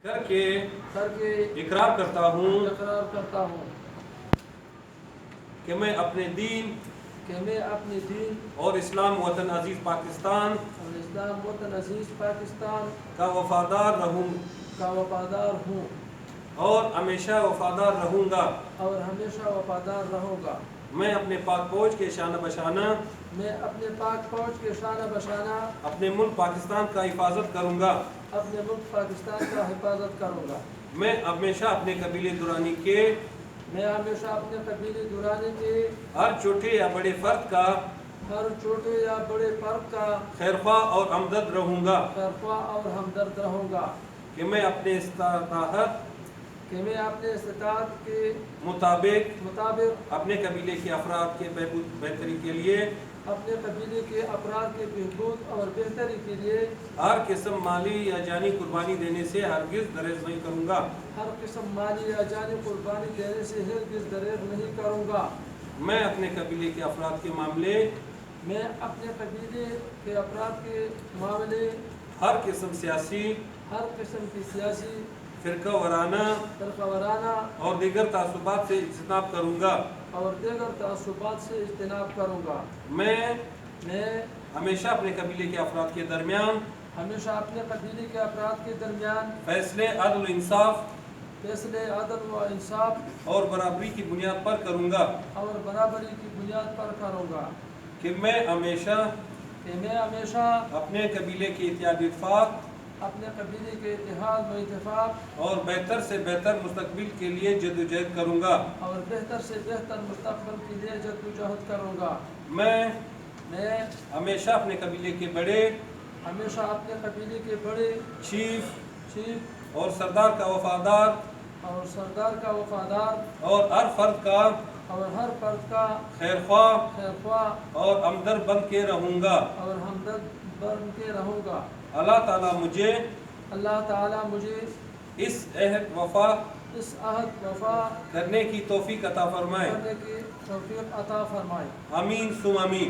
करके इकरार करता हूँ कि मैं अपने दीन और इस्लाम वतन अजीज़ पाकिस्तान का वफादार रहूँ और हमेशा वफादार रहूँगा। मैं अपने पाक फौज के शाना बशाना अपने मुल्क पाकिस्तान का हिफाजत करूँगा। मैं हमेशा अपने कबीले दुरानी के हर छोटे या बड़े फर्द का खैरख्वाह और हमदर्द रहूँगा कि मैं अपने इस्ताअत के मुताबिक अपने कबीले के अफराद के बेहतरी के लिए हर किस्म माली या जानी कुर्बानी देने से हरगिज़ दरेज नहीं करूँगा। मैं अपने कबीले के अफराद के मामले हर किस्म की सियासी फ़िरका वराना और दीगर तासुबात से इज्तनाब करूँगा। मैं हमेशा अपने कबीले के अफराद के दरमियान फैसले अदल व इंसाफ और बराबरी की बुनियाद पर करूँगा कि मैं हमेशा अपने कबीले के इत्तेहाद और बेहतर से बेहतर मुस्तकबिल के लिए जद्दोजहद करूँगा। मैं हमेशा अपने कबीले के बड़े चीफ और सरदार का वफादार और हर फर्द का खैरख्वाह और हमदर्द बन के रहूँगा। अल्लाह ताला मुझे इस अहद वफा करने की तौफीक अता फरमाए। आमीन सुम आमीन।